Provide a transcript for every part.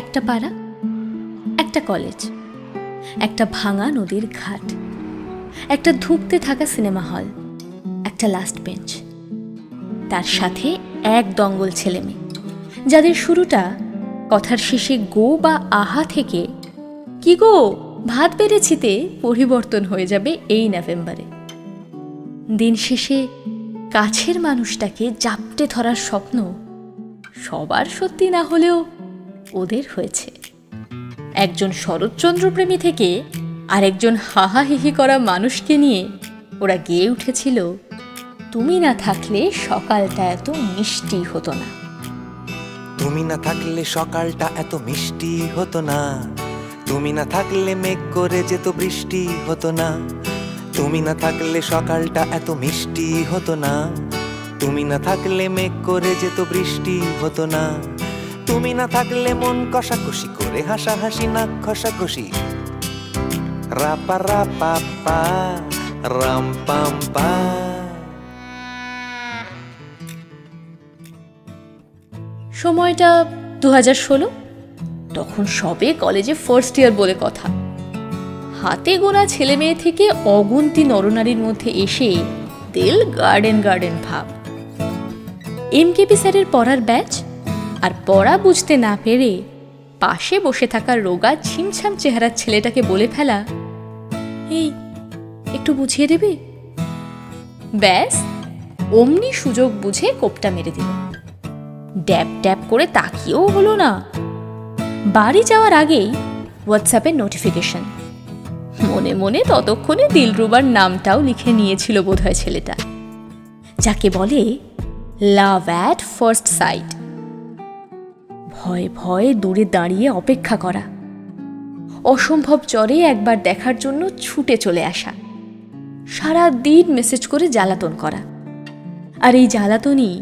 একটা পাড়া, একটা কলেজ, একটা ভাঙা নদীর ঘাট, একটা ধুঁকতে থাকা সিনেমা হল, একটা লাস্ট বেঞ্চ, তার সাথে এক দঙ্গল ছেলেমেয়ে, যাদের শুরুটা কথার শেষে গো বা আহা থেকে কি গো ভাত বেড়েছিতে পরিবর্তন হয়ে যাবে এই নভেম্বরে। দিন শেষে কাছের মানুষটাকে জাপটে ধরার স্বপ্ন সবার সত্যি না হলেও ওদের হয়েছে। একজন শরৎচন্দ্র প্রেমী থেকে আরেকজন হাহাহিহি করা মানুষকে নিয়ে ওরা গেয়ে উঠেছিল, তুমি না থাকলে সকালটা এত মিষ্টি হতো না। তুমি না থাকলে সকালটা এত মিষ্টি হতো না, তুমি না থাকলে মেঘ করে যেত বৃষ্টি হতো না, তুমি না থাকলে সকালটা এত মিষ্টি হতো না, তুমি না থাকলে মেঘ করে যেত বৃষ্টি হতো না, তুমি না থাকলে মন কষাকষি করে হাসাহাসি নাক ঘষাঘষি রাপা রাপা পা রাম পাম পা। সময়টা 2016, তখন সবে কলেজে ফার্স্ট ইয়ার বলে কথা। হাতে গোনা ছেলে মেয়ে থেকে অগুন্তি নরনারীর মধ্যে এসে দিল গার্ডেন গার্ডেন ভাব। এমকেপি স্যারের পড়ার ব্যাচ, আর পড়া বুঝতে না পেরে পাশে বসে থাকা রোগা ছিমছাম চেহারার ছেলেটাকে বলে ফেলা, এই একটু বুঝিয়ে দেবে। ব্যাস অমনি সুযোগ বুঝে কোপটা মেরে দিল। ড্যাব ড্যাব করে তাকিয়েও হলো না। বাড়ি যাওয়ার আগেই হোয়াটসঅ্যাপের নোটিফিকেশন। মনে মনে ততক্ষণে দিলরুবার নামটাও লিখে নিয়েছিল বোধহয় ছেলেটা, যাকে বলে লাভ অ্যাট ফার্স্ট সাইট। ভয়ে ভয়ে দূরে দাঁড়িয়ে অপেক্ষা করা, অসম্ভব জ্বরে একবার দেখার জন্য ছুটে চলে আসা, সারা দিন মেসেজ করে জ্বালাতন করা। আর এই জ্বালাতনই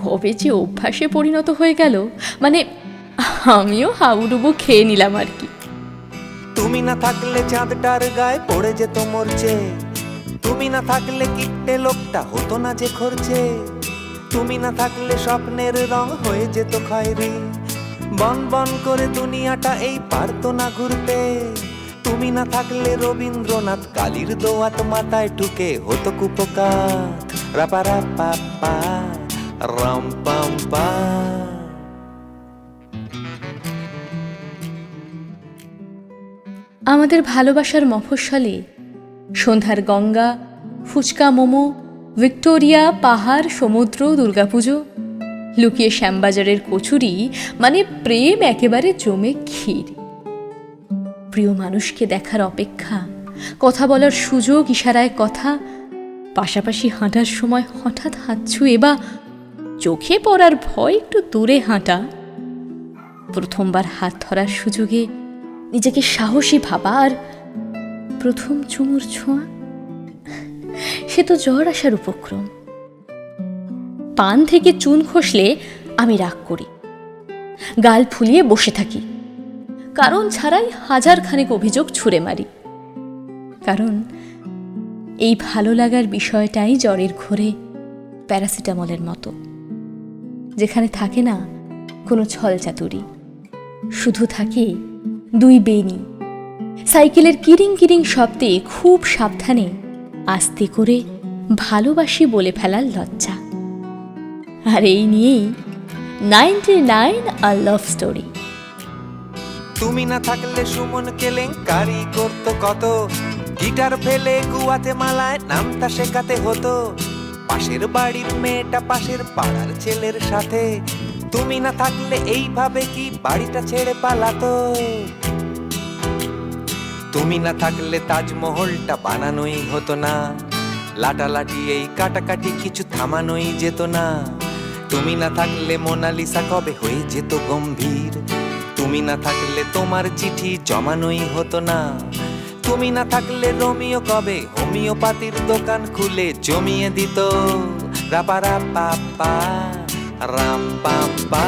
কবে যে অভ্যাসে পরিণত হয়ে গেল, মানে আমিও হাবুডুবু খেয়ে নিলাম আর কি। তুমি না থাকলে চাঁদটার গায়ে পড়ে যেত মরছে, তুমি না থাকলে কিট্টে লোকটা হতো না যে খরচে, তুমি না থাকলে স্বপ্নের রং হয়ে যেত খয়েরি, বন বন করে দুনিয়াটা এই পারতো না ঘুরতে, তুমি না থাকলে রবীন্দ্রনাথ কালির দোয়াত মাথায় ঢুকে হতো কুপকাত রাপা রাপা পা রাম পাম পা। আমাদের ভালোবাসার মফস্বলে সন্ধ্যার গঙ্গা, ফুচকা, মোমো, ভিক্টোরিয়া, পাহাড়, সমুদ্র, দুর্গাপুজো, লুকিয়ে শ্যামবাজারের কচুরি, মানে প্রেম একেবারে জমে ক্ষীর। প্রিয় মানুষকে দেখার অপেক্ষা, কথা বলার সুযোগ, ইশারায় কথা, পাশাপাশি হাঁটার সময় হঠাৎ হাত ছুঁয়ে বা চোখে পড়ার ভয় একটু দূরে হাঁটা, প্রথমবার হাত ধরার সুযোগে নিজেকে সাহসী ভাবা, আর প্রথম চুমুর ছোঁয়া, সে তো জ্বর আসার উপক্রম। পান থেকে চুন খসলে আমি রাগ করি, গাল ফুলিয়ে বসে থাকি, কারণ ছাড়াই হাজার খানেক অভিযোগ ছুঁড়ে মারি। কারণ এই ভালো লাগার বিষয়টাই জ্বরের ঘোরে প্যারাসিটামলের মতো, যেখানে থাকে না কোনো ছলচাতুরি, শুধু থাকে দুই বেনি, সাইকেলের কিরিং কিরিং শব্দে খুব সাবধানে আস্তে করে ভালোবাসি বলে ফেলার লজ্জা। আর এই নিয়েই 99 আ লাভ স্টোরি। তুমি না থাকলে সুমন কেলেঙ্কারি করতো কত, গিটার ফেলে গুয়াতে মালায় নামটা শেখাতে হতো, পাশের বাড়ির মেয়েটা পাশের পাড়ার ছেলের সাথে, তুমি না থাকলে এইভাবে কি বাড়িটা ছেড়ে পালাতো, তুমি না থাকলে তাজমহলটা বানানোই হতো না, লাটালাটি এই কাটাকাটি কিছু থামানোই যেত না, তুমি না থাকলে মোনালিসা কবে হয়ে যেত গম্ভীর, তুমি না থাকলে তোমার চিঠি জমানোই হতো না, তুমি না থাকলে রোমিও কবে হোমিওপ্যাথির দোকান খুলে জমিয়ে দিত রাপা রাপা পা রাম পাম পা।